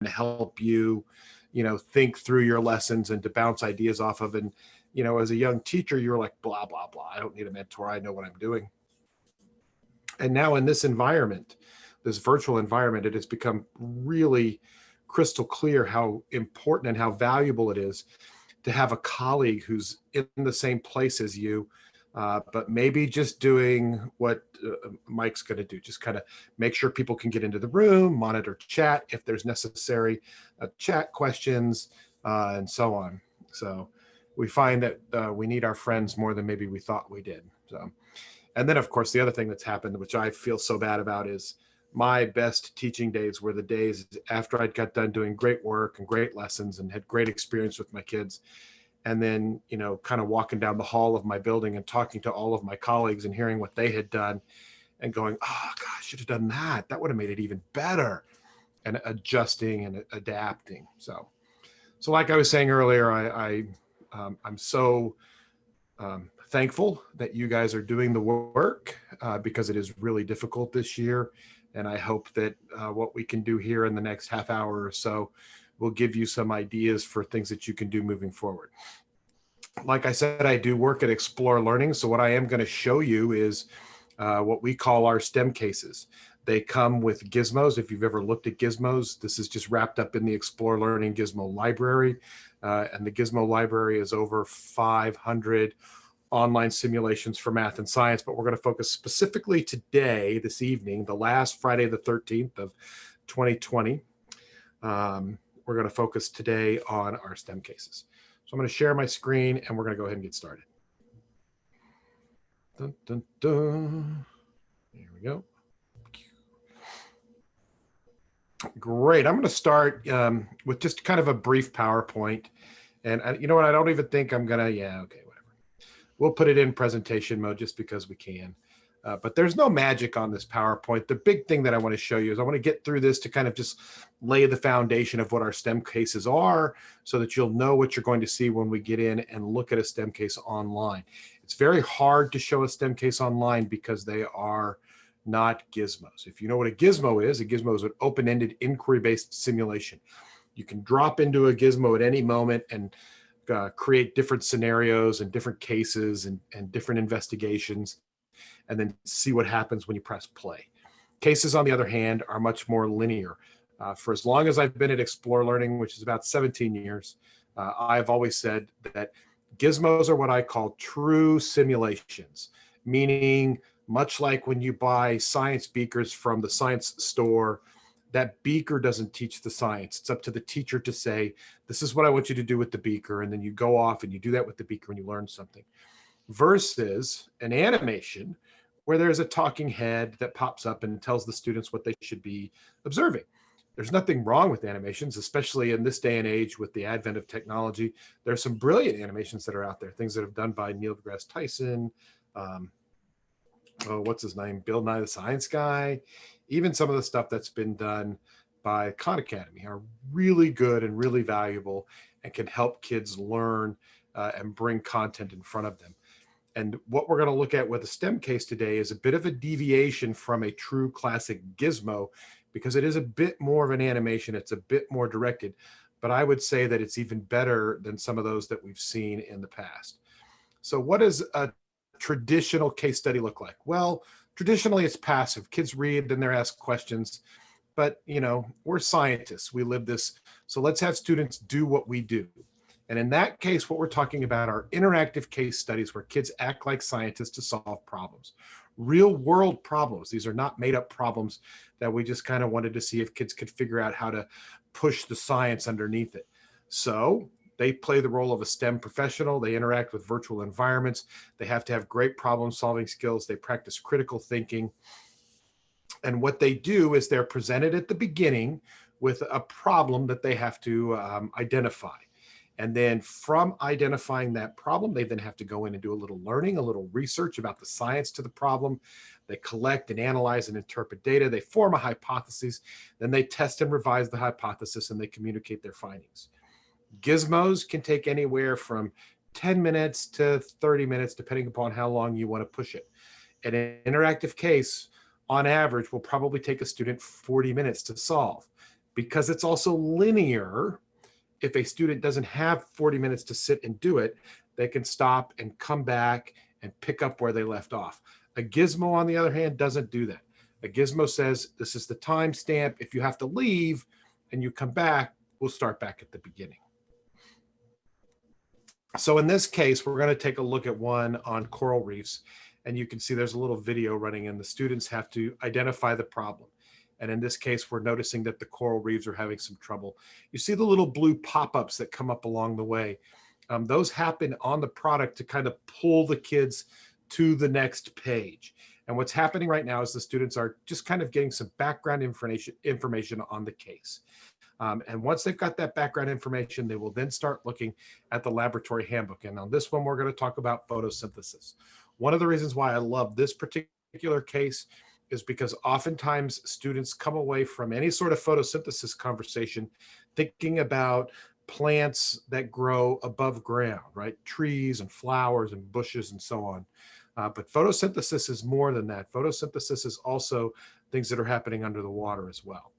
to help you, think through your lessons and to bounce ideas off of. And, as a young teacher, you're like, blah, blah, blah. I don't need a mentor. I know what I'm doing. And now in this environment, this virtual environment, it has become really crystal clear how important and how valuable it is to have a colleague who's in the same place as you, but maybe just doing what Mike's going to do, just kind of make sure people can get into the room, monitor chat if there's necessary, chat questions, and so on. So we find that we need our friends more than maybe we thought we did. So, and then of course, the other thing that's happened, which I feel so bad about, is my best teaching days were the days after I'd got done doing great work and great lessons and had great experience with my kids. And then, kind of walking down the hall of my building and talking to all of my colleagues and hearing what they had done and going, oh gosh, I should have done that. That would have made it even better, and adjusting and adapting. So like I was saying earlier, I'm so thankful that you guys are doing the work because it is really difficult this year. And I hope that what we can do here in the next half hour or so will give you some ideas for things that you can do moving forward. Like I said, I do work at Explore Learning. So what I am going to show you is what we call our STEM cases. They come with gizmos. If you've ever looked at gizmos, this is just wrapped up in the Explore Learning Gizmo library. And the Gizmo library is over 500 online simulations for math and science, but we're going to focus specifically today, this evening, the last Friday, the 13th of 2020. We're going to focus today on our STEM cases. So I'm going to share my screen and we're going to go ahead and get started. Dun, dun, dun. Here we go. Great. I'm going to start with just kind of a brief PowerPoint. And you know what? I don't even think I'm going to, yeah, okay, whatever. We'll put it in presentation mode just because we can. But there's no magic on this PowerPoint. The big thing that I want to show you is I want to get through this to kind of just lay the foundation of what our STEM cases are so that you'll know what you're going to see when we get in and look at a STEM case online. It's very hard to show a STEM case online because they are not gizmos. If you know what a gizmo is an open-ended inquiry-based simulation. You can drop into a gizmo at any moment and create different scenarios and different cases and different investigations, and then see what happens when you press play. Cases, on the other hand, are much more linear. For as long as I've been at Explore Learning, which is about 17 years, I've always said that gizmos are what I call true simulations, meaning much like when you buy science beakers from the science store, that beaker doesn't teach the science. It's up to the teacher to say, this is what I want you to do with the beaker. And then you go off and you do that with the beaker and you learn something. Versus an animation where there's a talking head that pops up and tells the students what they should be observing. There's nothing wrong with animations, especially in this day and age with the advent of technology. There's some brilliant animations that are out there, things that have done by Neil deGrasse Tyson, what's his name, Bill Nye the Science Guy. Even some of the stuff that's been done by Khan Academy are really good and really valuable and can help kids learn and bring content in front of them. And what we're going to look at with a STEM case today is a bit of a deviation from a true classic gizmo because it is a bit more of an animation. It's a bit more directed, but I would say that it's even better than some of those that we've seen in the past. So what does a traditional case study look like? Well, traditionally it's passive. Kids read and they're asked questions, but we're scientists. We live this. So let's have students do what we do. And in that case, what we're talking about are interactive case studies where kids act like scientists to solve problems, real world problems. These are not made up problems that we just kind of wanted to see if kids could figure out how to push the science underneath it. So they play the role of a STEM professional. They interact with virtual environments. They have to have great problem solving skills. They practice critical thinking. And what they do is they're presented at the beginning with a problem that they have to identify. And then from identifying that problem, they then have to go in and do a little learning, a little research about the science to the problem. They collect and analyze and interpret data. They form a hypothesis. Then they test and revise the hypothesis and they communicate their findings. Gizmos can take anywhere from 10 minutes to 30 minutes, depending upon how long you want to push it. An interactive case, on average, will probably take a student 40 minutes to solve. Because it's also linear, if a student doesn't have 40 minutes to sit and do it, they can stop and come back and pick up where they left off. A gizmo, on the other hand, doesn't do that. A gizmo says, this is the timestamp. If you have to leave and you come back, we'll start back at the beginning. So in this case, we're going to take a look at one on coral reefs. And you can see there's a little video running, and the students have to identify the problem. And in this case, we're noticing that the coral reefs are having some trouble. You see the little blue pop-ups that come up along the way. Those happen on the product to kind of pull the kids to the next page. And what's happening right now is the students are just kind of getting some background information on the case. And once they've got that background information, they will then start looking at the laboratory handbook. And on this one, we're going to talk about photosynthesis. One of the reasons why I love this particular case is because oftentimes students come away from any sort of photosynthesis conversation thinking about plants that grow above ground, right? Trees and flowers and bushes and so on. But photosynthesis is more than that. Photosynthesis is also things that are happening under the water as well.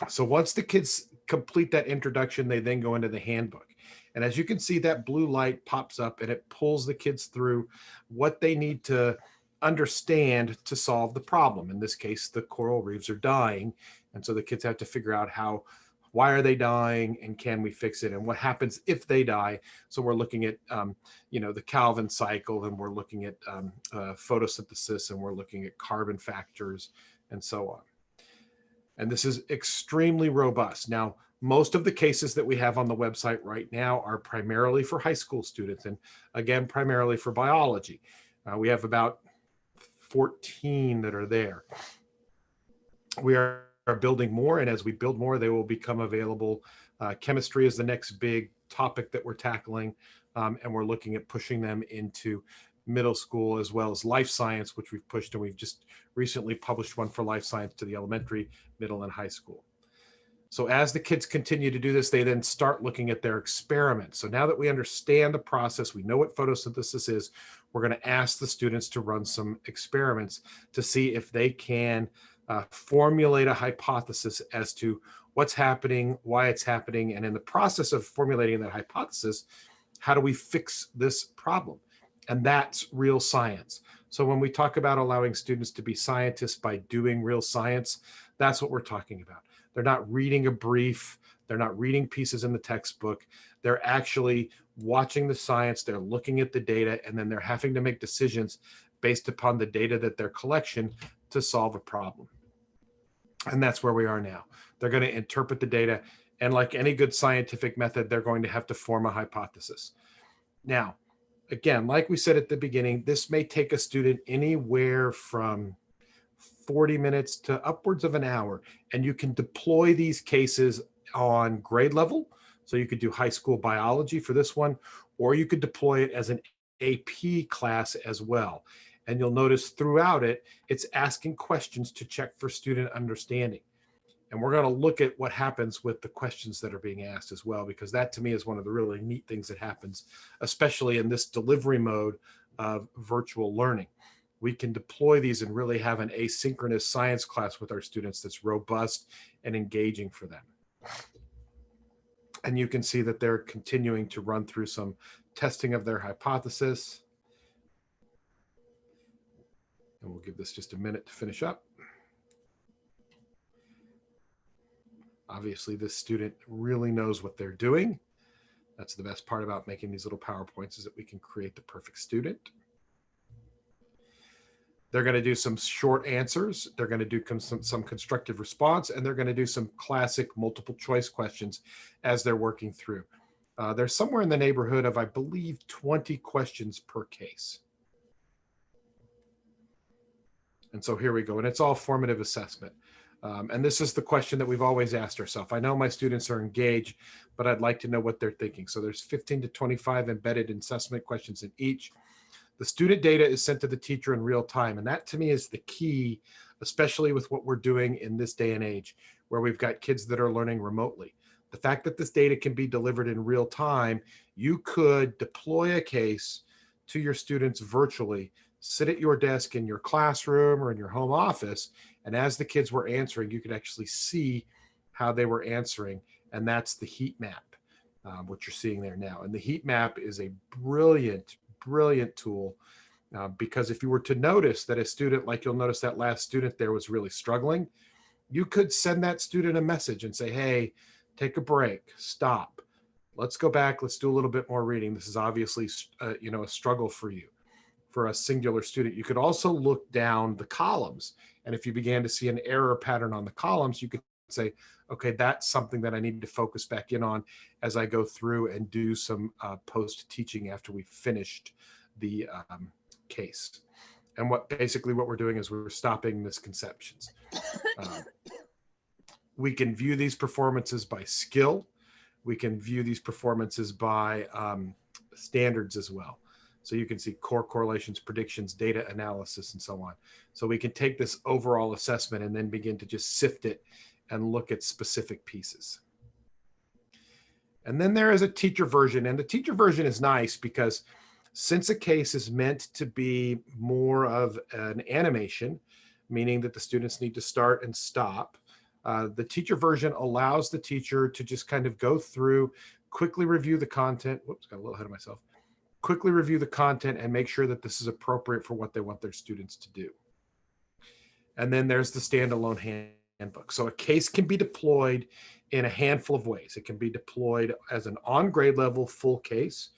So once the kids complete that introduction, they then go into the handbook. And as you can see, that blue light pops up and it pulls the kids through what they need to understand to solve the problem. In this case, the coral reefs are dying. And so the kids have to figure out why are they dying, and can we fix it, and what happens if they die. So we're looking at, the Calvin cycle, and we're looking at photosynthesis, and we're looking at carbon factors and so on. And this is extremely robust. Now, most of the cases that we have on the website right now are primarily for high school students, and again, primarily for biology. We have about 14 that are there. We are building more, and as we build more, they will become available. Chemistry is the next big topic that we're tackling, and we're looking at pushing them into middle school, as well as life science, which we've pushed, and we've just recently published one for life science to the elementary, middle, and high school. So as the kids continue to do this, they then start looking at their experiments. So now that we understand the process, we know what photosynthesis is, we're going to ask the students to run some experiments to see if they can formulate a hypothesis as to what's happening, why it's happening, and in the process of formulating that hypothesis, how do we fix this problem? And that's real science. So when we talk about allowing students to be scientists by doing real science, that's what we're talking about. They're not reading a brief. They're not reading pieces in the textbook. They're actually watching the science. They're looking at the data, and then they're having to make decisions based upon the data that they're collection to solve a problem. And that's where we are now. They're going to interpret the data, and like any good scientific method, they're going to have to form a hypothesis. Now, again, like we said at the beginning, this may take a student anywhere from 40 minutes to upwards of an hour, and you can deploy these cases on grade level. So you could do high school biology for this one, or you could deploy it as an AP class as well. And you'll notice throughout it, it's asking questions to check for student understanding. And we're going to look at what happens with the questions that are being asked as well, because that to me is one of the really neat things that happens, especially in this delivery mode of virtual learning. We can deploy these and really have an asynchronous science class with our students that's robust and engaging for them. And you can see that they're continuing to run through some testing of their hypothesis. And we'll give this just a minute to finish up. Obviously, this student really knows what they're doing. That's the best part about making these little PowerPoints, is that we can create the perfect student. They're going to do some short answers. They're going to do some constructive response, and they're going to do some classic multiple choice questions as they're working through. There's somewhere in the neighborhood of, I believe, 20 questions per case. And so here we go. And it's all formative assessment. And this is the question that we've always asked ourselves. I know my students are engaged, but I'd like to know what they're thinking. So there's 15 to 25 embedded assessment questions in each. The student data is sent to the teacher in real time. And that to me is the key, especially with what we're doing in this day and age, where we've got kids that are learning remotely. The fact that this data can be delivered in real time, you could deploy a case to your students virtually, sit at your desk in your classroom or in your home office, and as the kids were answering, you could actually see how they were answering, and that's the heat map, what you're seeing there now. And the heat map is a brilliant, brilliant tool, because if you were to notice that a student, like you'll notice that last student there was really struggling, you could send that student a message and say, hey, take a break, stop. Let's go back. Let's do a little bit more reading. This is obviously, a struggle for you, for a singular student. You could also look down the columns. And if you began to see an error pattern on the columns, you could say, okay, that's something that I need to focus back in on as I go through and do some post-teaching after we finished the case. And basically what we're doing is we're stopping misconceptions. We can view these performances by skill. We can view these performances by standards as well. So you can see core correlations, predictions, data analysis, and so on. So we can take this overall assessment and then begin to just sift it and look at specific pieces. And then there is a teacher version. And the teacher version is nice because since a case is meant to be more of an animation, meaning that the students need to start and stop, the teacher version allows the teacher to just kind of go through, quickly review the content. Whoops, got a little ahead of myself. Quickly review the content and make sure that this is appropriate for what they want their students to do. And then there's the standalone handbook. So a case can be deployed in a handful of ways. It can be deployed as an on-grade level full case.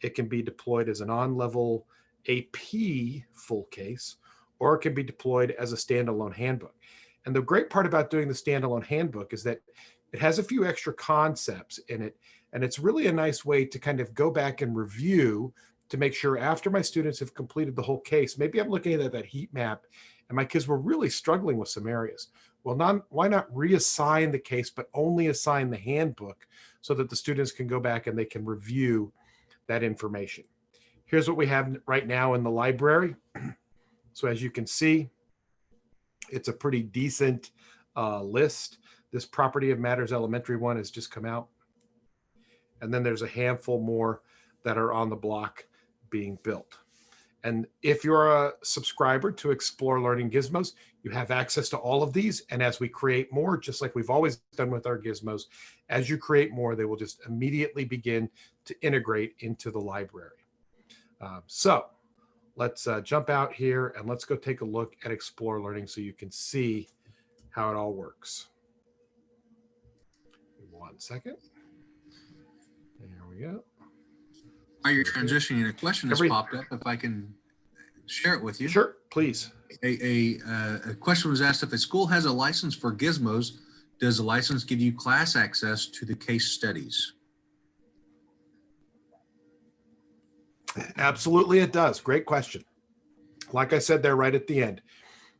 It can be deployed as an on-level AP full case, or it can be deployed as a standalone handbook. And the great part about doing the standalone handbook is that it has a few extra concepts in it. And it's really a nice way to kind of go back and review to make sure after my students have completed the whole case, maybe I'm looking at that heat map and my kids were really struggling with some areas. Well, why not reassign the case, but only assign the handbook so that the students can go back and they can review that information. Here's what we have right now in the library. So as you can see, it's a pretty decent list. This Property of Matters Elementary one has just come out. And then there's a handful more that are on the block being built. And if you're a subscriber to ExploreLearning Gizmos, you have access to all of these. And as we create more, just like we've always done with our gizmos, as you create more, they will just immediately begin to integrate into the library. So let's jump out here and let's go take a look at ExploreLearning so you can see how it all works. 1 second. There we go. While you're transitioning, a question has popped up. If I can share it with you. Sure, please. A question was asked: if a school has a license for gizmos, does the license give you class access to the case studies? Absolutely, it does. Great question. Like I said there right at the end,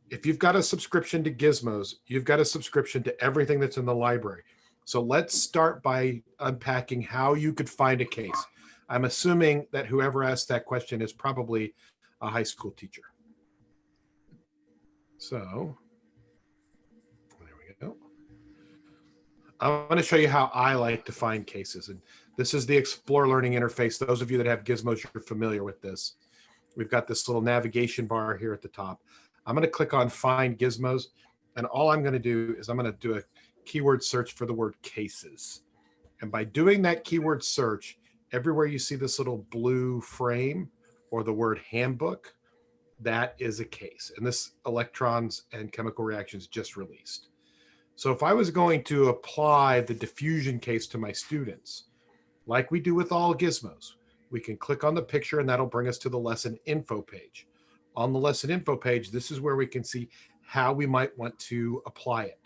if you've got a subscription to Gizmos, you've got a subscription to everything that's in the library. So let's start by unpacking how you could find a case. I'm assuming that whoever asked that question is probably a high school teacher. So there we go. I'm going to show you how I like to find cases. And this is the ExploreLearning interface. Those of you that have Gizmos, you're familiar with this. We've got this little navigation bar here at the top. I'm going to click on Find Gizmos. And all I'm going to do is I'm going to do a keyword search for the word cases. And by doing that keyword search, everywhere you see this little blue frame or the word handbook, that is a case. And this electrons and chemical reactions just released. So if I was going to apply the diffusion case to my students, like we do with all gizmos, we can click on the picture and that'll bring us to the lesson info page. On the lesson info page, this is where we can see how we might want to apply it.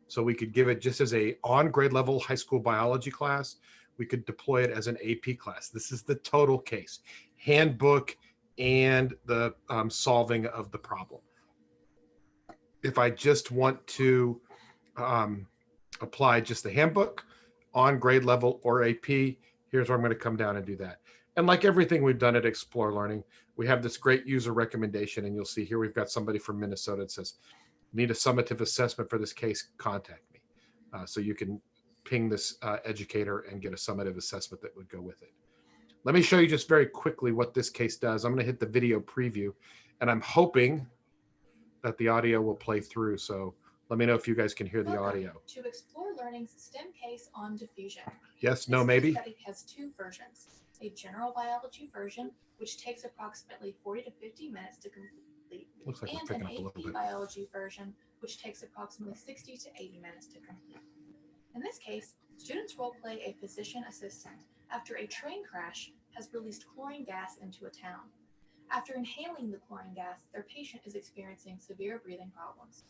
So we could give it just as a on grade level high school biology class. We could deploy it as an AP class. This is the total case, handbook and the solving of the problem. If I just want to apply just the handbook on grade level or AP, here's where I'm going to come down and do that. And like everything we've done at ExploreLearning, we have this great user recommendation, and you'll see here we've got somebody from Minnesota that says, need a summative assessment for this case, contact me. So you can ping this educator and get a summative assessment that would go with it. Let me show you just very quickly what this case does. I'm going to hit the video preview, and I'm hoping that the audio will play through. So Let me know if you guys can hear the Welcome audio. to Explore Learning's STEM case on diffusion. Yes, no, This maybe? case study has two versions, a general biology version, which takes approximately 40 to 50 minutes to complete, Looks like we're and picking an up a little AP bit. biology version, which takes approximately 60 to 80 minutes to complete. In this case, students role play a physician assistant after a train crash has released chlorine gas into a town. After inhaling the chlorine gas, their patient is experiencing severe breathing problems.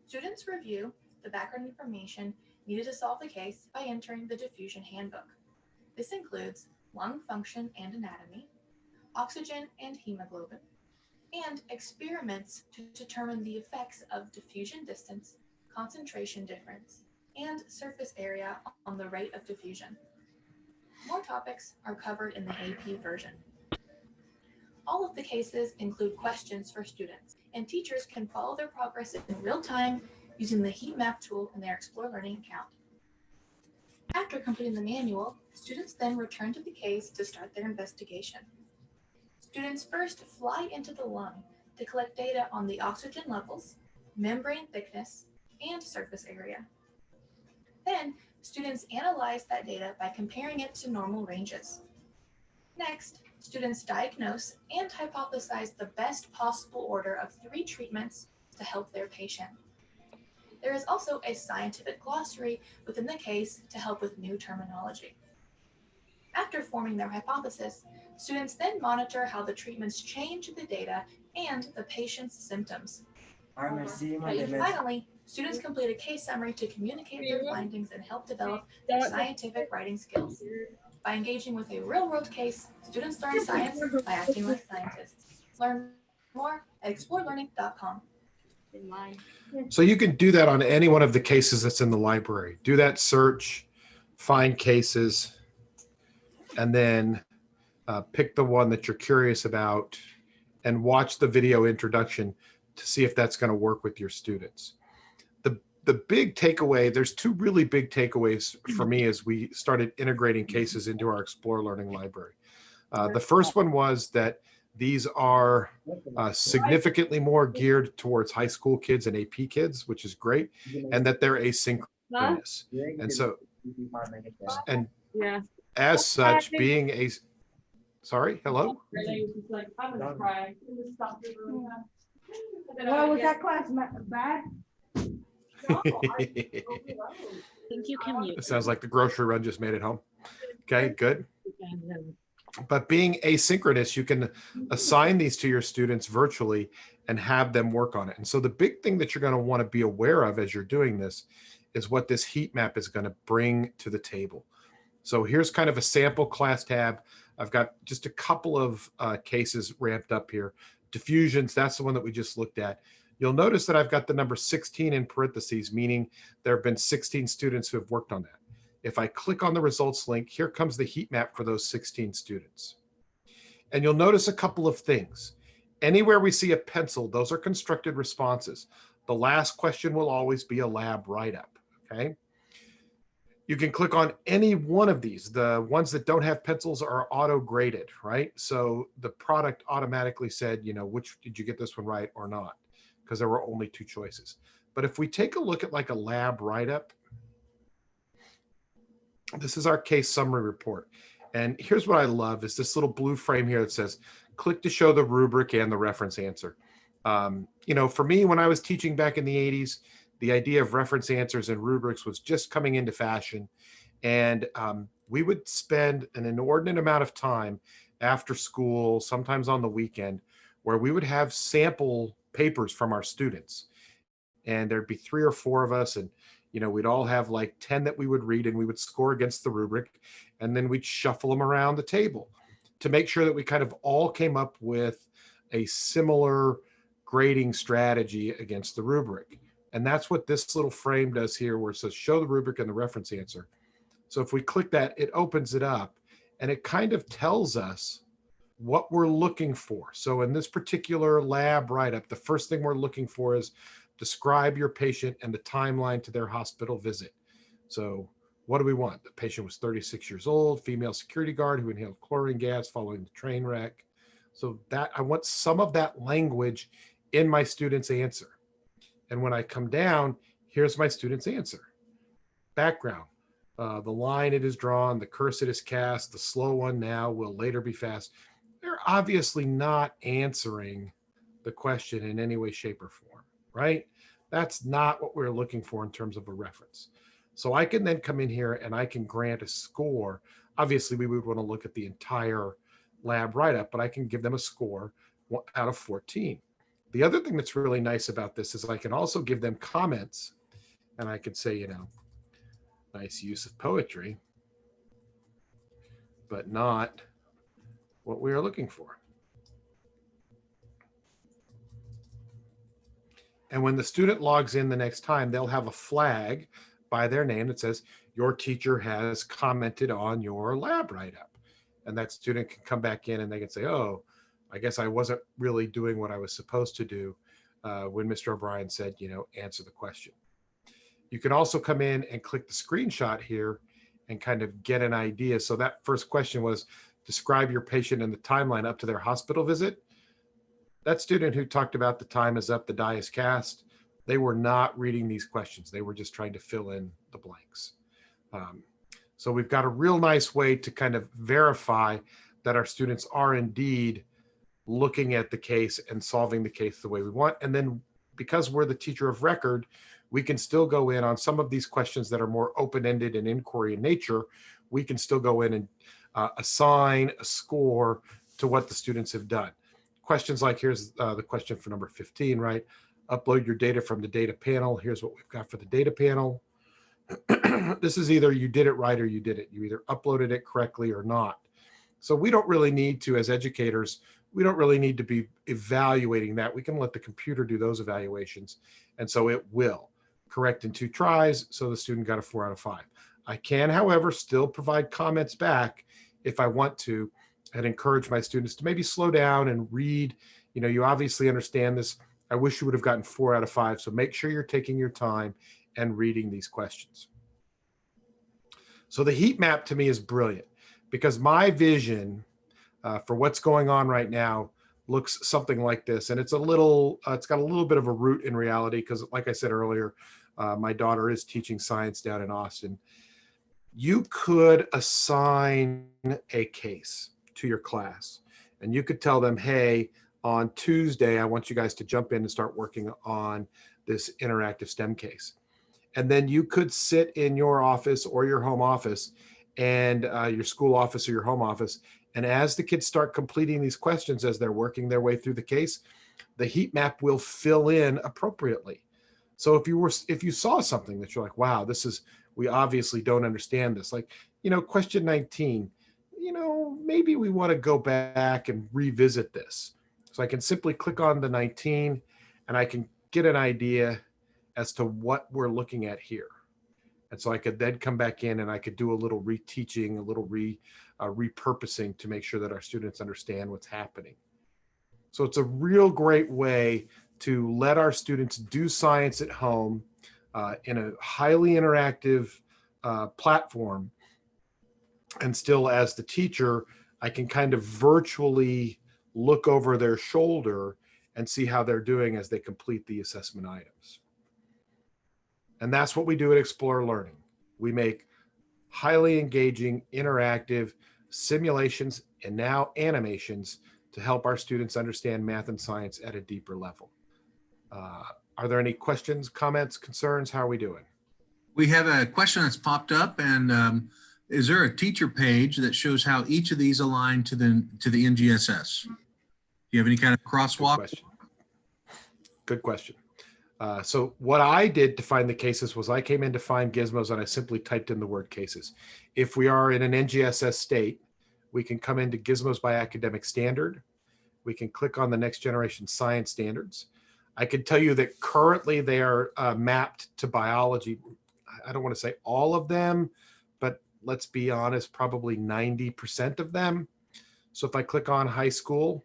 Students review the background information needed to solve the case by entering the Diffusion Handbook. This includes lung function and anatomy, oxygen and hemoglobin, and experiments to determine the effects of diffusion distance, concentration difference, and surface area on the rate of diffusion. More topics are covered in the AP version. All of the cases include questions for students, and teachers can follow their progress in real time using the Heatmap tool in their Explore Learning account. After completing the manual, students then return to the case to start their investigation. Students first fly into the lung to collect data on the oxygen levels, membrane thickness, and surface area. Then, students analyze that data by comparing it to normal ranges. Next, students diagnose and hypothesize the best possible order of 3 treatments to help their patient. There is also a scientific glossary within the case to help with new terminology. After forming their hypothesis, students then monitor how the treatments change the data and the patient's symptoms. Finally, students complete a case summary to communicate their findings and help develop their scientific writing skills. By engaging with a real-world case, students learn science by acting like scientists. Learn more at explorelearning.com. So you can do that on any one of the cases that's in the library. Do that search, find cases, and then pick the one that you're curious about and watch the video introduction to see if that's going to work with your students. The big takeaway, there's two really big takeaways for me as we started integrating cases into our Explore Learning library. The first one was that these are significantly more geared towards high school kids and AP kids, which is great, and that they're asynchronous. And so, and as such, being a, sorry, hello? What was that class bad? It sounds like the grocery run just made it home. Okay, good. But being asynchronous, you can assign these to your students virtually and have them work on it. And so the big thing that you're going to want to be aware of as you're doing this is what this heat map is going to bring to the table. So here's kind of a sample class tab. I've got just a couple of cases ramped up here. Diffusions, that's the one that we just looked at. You'll notice that I've got the number 16 in parentheses, meaning there have been 16 students who have worked on that. If I click on the results link, here comes the heat map for those 16 students. And you'll notice a couple of things. Anywhere we see a pencil, those are constructed responses. The last question will always be a lab write-up, okay? You can click on any one of these. The ones that don't have pencils are auto-graded, right? So the product automatically said, you know, which did you get this one right or not? Because there were only 2 choices. But if we take a look at like a lab write-up, this is our case summary report. And here's what I love is this little blue frame here that says, click to show the rubric and the reference answer. You know, for me, when I was teaching back in the 80s, the idea of reference answers and rubrics was just coming into fashion. And we would spend an inordinate amount of time after school, sometimes on the weekend, where we would have sample papers from our students. And there'd be 3 or 4 of us, and you know, we'd all have like 10 that we would read, and we would score against the rubric, and then we'd shuffle them around the table to make sure that we kind of all came up with a similar grading strategy against the rubric. And that's what this little frame does here, where it says show the rubric and the reference answer. So if we click that, it opens it up, and it kind of tells us what we're looking for. So in this particular lab write-up, the first thing we're looking for is describe your patient and the timeline to their hospital visit. So what do we want? The patient was 36 years old, female security guard who inhaled chlorine gas following the train wreck. So that I want some of that language in my student's answer. And when I come down, here's my student's answer. Background, the line it is drawn, the curse it is cast, the slow one now will later be fast. They're obviously not answering the question in any way, shape, or form, right? That's not what we're looking for in terms of a reference. So I can then come in here and I can grant a score. Obviously, we would want to look at the entire lab write-up, but I can give them a score out of 14. The other thing that's really nice about this is I can also give them comments, and I could say, you know, nice use of poetry, but not what we are looking for. And when the student logs in the next time, they'll have a flag by their name that says, your teacher has commented on your lab write-up. And that student can come back in and they can say, oh, I guess I wasn't really doing what I was supposed to do when Mr. O'Brien said, you know, answer the question. You can also come in and click the screenshot here and kind of get an idea. So that first question was, describe your patient in the timeline up to their hospital visit. That student who talked about the time is up, the die is cast, they were not reading these questions. They were just trying to fill in the blanks. So we've got a real nice way to kind of verify that our students are indeed looking at the case and solving the case the way we want. And then because we're the teacher of record, we can still go in on some of these questions that are more open-ended and inquiry in nature. We can still go in and assign a score to what the students have done. Questions like, here's the question for number 15, right? Upload your data from the data panel. Here's what we've got for the data panel. This is either you did it right or you didn't. You either uploaded it correctly or not. So we don't really need to, as educators, we don't really need to be evaluating that. We can let the computer do those evaluations. And so it will correct in 2 tries. So the student got a 4 out of 5. I can, however, still provide comments back if I want to, and encourage my students to maybe slow down and read. You know, you obviously understand this. I wish you would have gotten 4 out of 5. So make sure you're taking your time and reading these questions. So the heat map to me is brilliant because my vision for what's going on right now looks something like this. And it's a little, it's got a little bit of a root in reality because like I said earlier, my daughter is teaching science down in Austin. You could assign a case to your class and you could tell them, hey, on Tuesday, I want you guys to jump in and start working on this interactive STEM case. And then you could sit in your office or your home office and your school office or your home office. And as the kids start completing these questions, as they're working their way through the case, the heat map will fill in appropriately. So if you saw something that you're like, wow, this is, we obviously don't understand this. Like, you know, question 19, you know, maybe we want to go back and revisit this. So I can simply click on the 19 and I can get an idea as to what we're looking at here. And so I could then come back in and I could do a little reteaching, a little repurposing to make sure that our students understand what's happening. So it's a real great way to let our students do science at home in a highly interactive platform. And still, as the teacher, I can kind of virtually look over their shoulder and see how they're doing as they complete the assessment items. And that's what we do at Explore Learning. We make highly engaging, interactive simulations and now animations to help our students understand math and science at a deeper level. Are there any questions, comments, concerns? How are we doing? We have a question that's popped up, and is there a teacher page that shows how each of these align to the NGSS? Do you have any kind of crosswalk? Good question. So what I did to find the cases was I came in to find Gizmos and I simply typed in the word cases. If we are in an NGSS state, we can come into Gizmos by academic standard. We can click on the next generation science standards. I can tell you that currently they are mapped to biology. I don't want to say all of them, but let's be honest, probably 90% of them. So if I click on high school,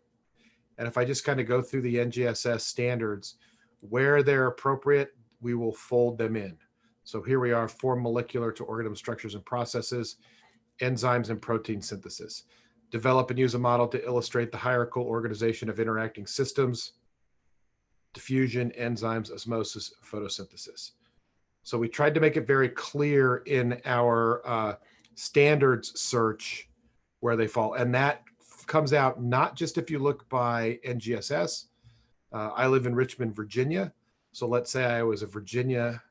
and if I just kind of go through the NGSS standards, where they're appropriate, we will fold them in. So here we are, from molecular to organism structures and processes, enzymes and protein synthesis. Develop and use a model to illustrate the hierarchical organization of interacting systems. diffusion, enzymes, osmosis, photosynthesis. So we tried to make it very clear in our standards search where they fall. And that comes out not just if you look by NGSS. I live in Richmond, Virginia. So let's say I was a Virginia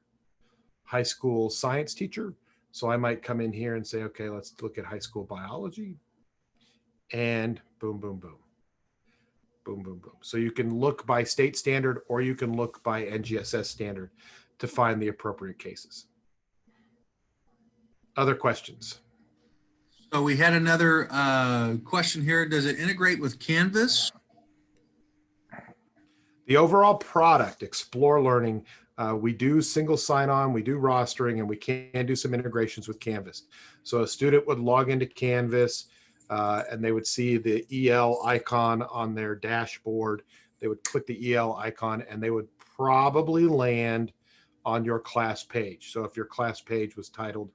high school science teacher. So I might come in here and say, okay, let's look at high school biology. And boom, boom, boom. Boom, boom, boom. So you can look by state standard or you can look by NGSS standard to find the appropriate cases. Other questions? So we had another question here. Does it integrate with Canvas? The overall product, ExploreLearning, we do single sign-on, we do rostering, and we can do some integrations with Canvas. So a student would log into Canvas and they would see the EL icon on their dashboard. They would click the EL icon and they would probably land on your class page. So if your class page was titled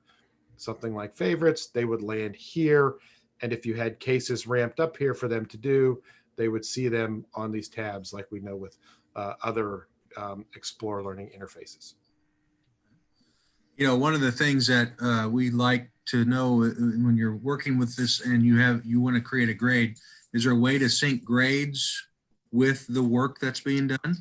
something like favorites, they would land here. And if you had cases ramped up here for them to do, they would see them on these tabs like we know with other ExploreLearning interfaces. You know, one of the things that we like to know when you're working with this and you want to create a grade, is there a way to sync grades with the work that's being done?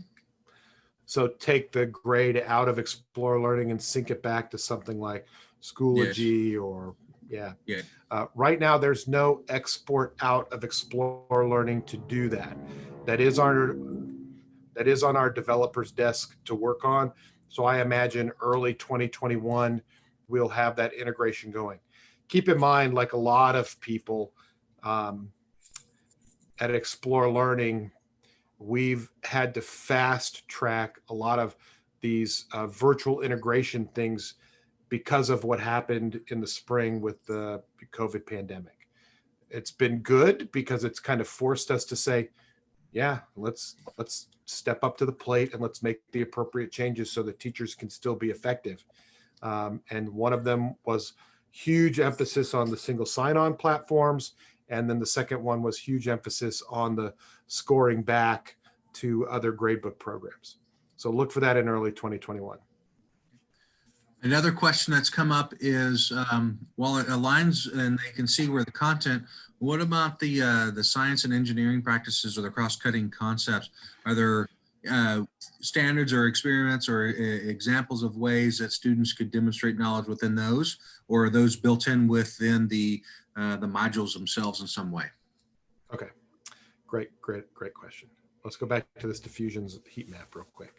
So take the grade out of ExploreLearning and sync it back to something like Schoology. Yes. Or yeah. Right now, there's no export out of ExploreLearning to do that. That is on our developer's desk to work on. So I imagine early 2021, we'll have that integration going. Keep in mind, like a lot of people at ExploreLearning, we've had to fast track a lot of these virtual integration things because of what happened in the spring with the COVID pandemic. It's been good because it's kind of forced us to say, yeah, let's step up to the plate and let's make the appropriate changes so that teachers can still be effective. And one of them was huge emphasis on the single sign-on platforms. And then the second one was huge emphasis on the scoring back to other gradebook programs. So look for that in early 2021. Another question that's come up is, while it aligns and they can see where the content, what about the science and engineering practices or the cross-cutting concepts? Are there standards or experiments or examples of ways that students could demonstrate knowledge within those, or are those built in within the modules themselves in some way? Okay. Great question. Let's go back to this diffusion's heat map real quick.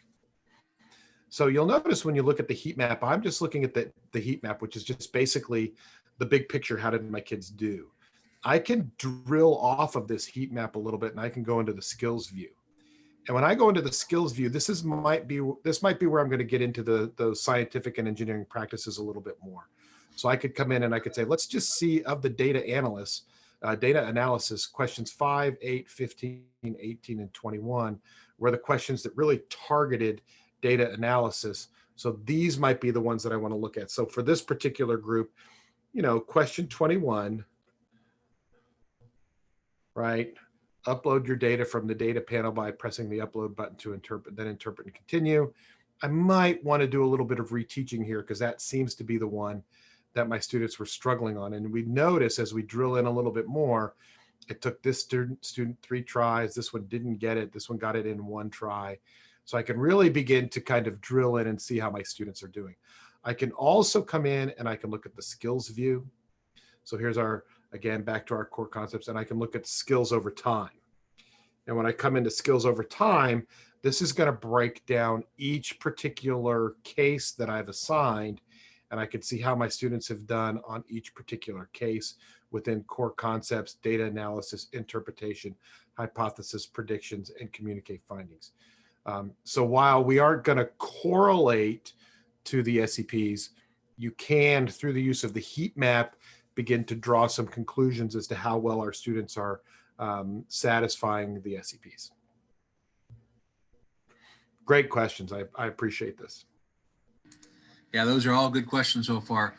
So you'll notice when you look at the heat map, I'm just looking at the heat map, which is just basically the big picture. How did my kids do? I can drill off of this heat map a little bit and I can go into the skills view. And when I go into the skills view, this might be where I'm going to get into the scientific and engineering practices a little bit more. So I could come in and I could say, let's just see of the data analysts, data analysis, questions 5, 8, 15, 18, and 21 were the questions that really targeted data analysis. So these might be the ones that I want to look at. So for this particular group, you know, question 21, right? Upload your data from the data panel by pressing the upload button to interpret, then interpret and continue. I might want to do a little bit of reteaching here because that seems to be the one that my students were struggling on. And we notice as we drill in a little bit more, it took this student 3 tries. This one didn't get it. This one got it in 1 try. So I can really begin to kind of drill in and see how my students are doing. I can also come in and I can look at the skills view. So here's our, again, back to our core concepts, and I can look at skills over time. And when I come into skills over time, this is going to break down each particular case that I've assigned, and I can see how my students have done on each particular case within core concepts, data analysis, interpretation, hypothesis, predictions, and communicate findings. So while we aren't going to correlate to the SEPs, you can, through the use of the heat map, begin to draw some conclusions as to how well our students are satisfying the SEPs. Great questions. I appreciate this. Yeah, those are all good questions so far.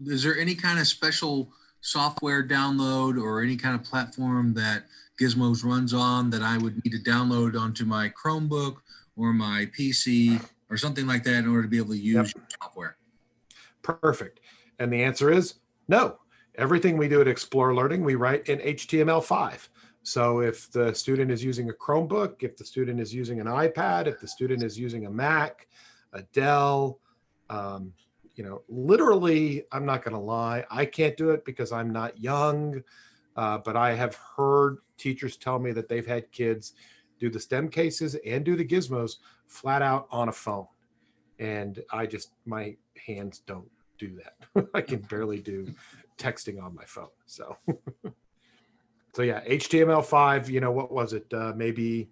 Is there any kind of special software download or any kind of platform that Gizmos runs on that I would need to download onto my Chromebook or my PC or something like that in order to be able to use your software? Perfect. And the answer is no. Everything we do at Explore Learning, we write in HTML5. So if the student is using a Chromebook, if the student is using an iPad, if the student is using a Mac, a Dell, literally, I'm not going to lie, I can't do it because I'm not young, but I have heard teachers tell me that they've had kids do the STEM cases and do the gizmos flat out on a phone. And my hands don't do that. I can barely do texting on my phone. So, so yeah, HTML5, what was it? Maybe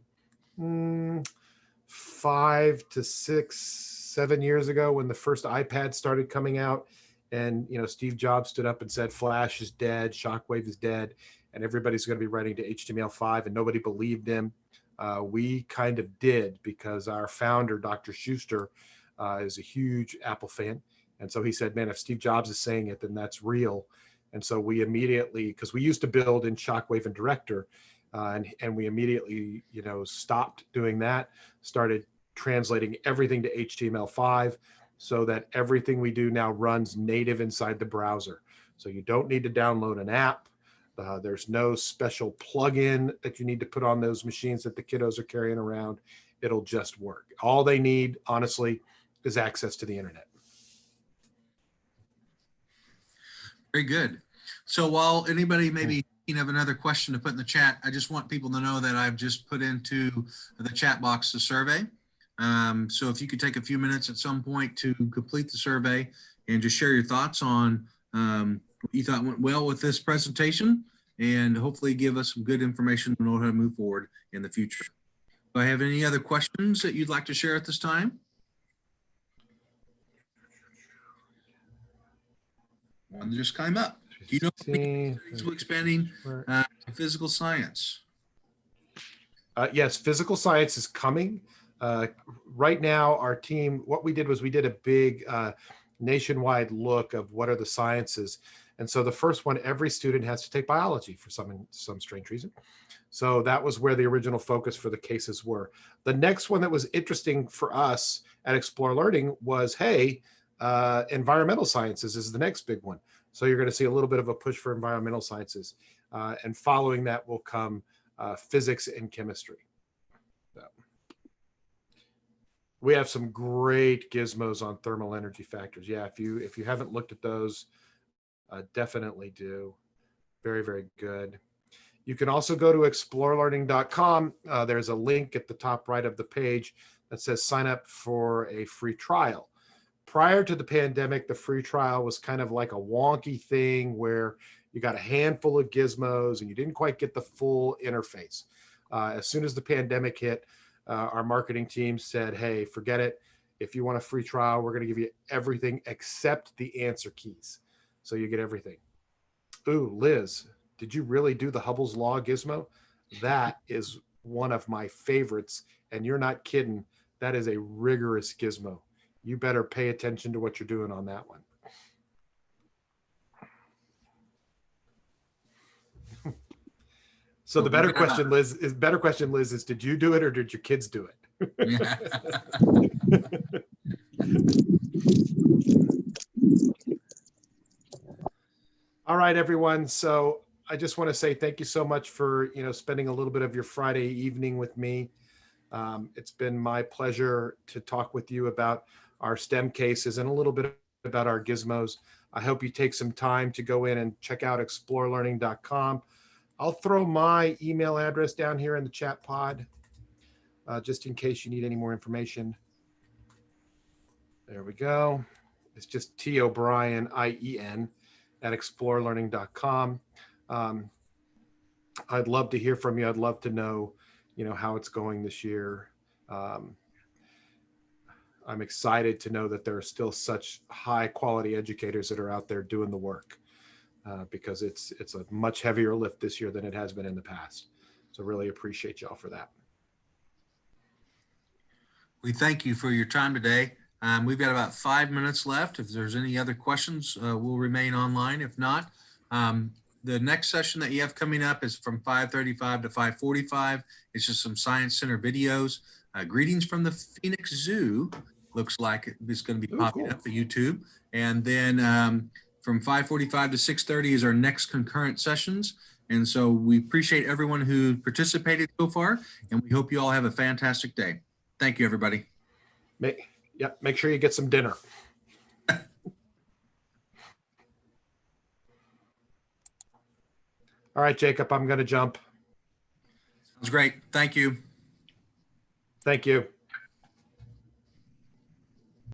5 to 6, 7 years ago when the first iPad started coming out, and Steve Jobs stood up and said Flash is dead, Shockwave is dead, and everybody's going to be writing to HTML5, and nobody believed him. We kind of did, because our founder, Dr. Schuster, is a huge Apple fan, and so he said, man, if Steve Jobs is saying it, then that's real. And so we immediately, because we used to build in Shockwave and Director, and we immediately, stopped doing that, started translating everything to HTML5 so that everything we do now runs native inside the browser. So you don't need to download an app. There's no special plugin that you need to put on those machines that the kiddos are carrying around. It'll just work. All they need, honestly, is access to the internet. Very good. So while anybody maybe have another question to put in the chat, I just want people to know that I've just put into the chat box the survey. So if you could take a few minutes at some point to complete the survey and just share your thoughts on what you thought went well with this presentation, and hopefully give us some good information to know how to move forward in the future. Do I have any other questions that you'd like to share at this time? One just came up. Do you know expanding physical science? Yes, physical science is coming. Right now, our team, what we did was we did a big nationwide look of what are the sciences. And so the first one, every student has to take biology for some strange reason. So that was where the original focus for the cases were. The next one that was interesting for us at Explore Learning was, hey, environmental sciences is the next big one. So you're going to see a little bit of a push for environmental sciences. And following that will come physics and chemistry. So we have some great gizmos on thermal energy factors. Yeah, if you haven't looked at those, definitely do. Very, very good. You can also go to explorelearning.com. There's a link at the top right of the page that says sign up for a free trial. Prior to the pandemic, the free trial was kind of like a wonky thing where you got a handful of gizmos and you didn't quite get the full interface. As soon as the pandemic hit, our marketing team said, hey, forget it. If you want a free trial, we're going to give you everything except the answer keys. So you get everything. Ooh, Liz, did you really do the Hubble's Law gizmo? That is one of my favorites. And you're not kidding. That is a rigorous gizmo. You better pay attention to what you're doing on that one. So the better question, Liz, is did you do it or did your kids do it? Yeah. All right, everyone. So I just want to say thank you so much for spending a little bit of your Friday evening with me. It's been my pleasure to talk with you about our STEM cases and a little bit about our gizmos. I hope you take some time to go in and check out explorelearning.com. I'll throw my email address down here in the chat pod, just in case you need any more information. There we go. It's just T O'Brien, IEN, at explorelearning.com. I'd love to hear from you. I'd love to know, how it's going this year. I'm excited to know that there are still such high quality educators that are out there doing the work, because it's a much heavier lift this year than it has been in the past. So really appreciate y'all for that. We thank you for your time today. We've got about 5 minutes left. If there's any other questions, we'll remain online. If not, The next session that you have coming up is from 5:35 to 5:45. It's just some Science Center videos. Greetings from the Phoenix Zoo looks like it's going to be Ooh, popping cool. up to YouTube. And then from 5:45 to 6:30 is our next concurrent sessions. And so we appreciate everyone who participated so far, and we hope you all have a fantastic day. Thank you, everybody. Make sure you get some dinner. All right, Jacob, I'm going to jump. It was great. Thank you. Thank you.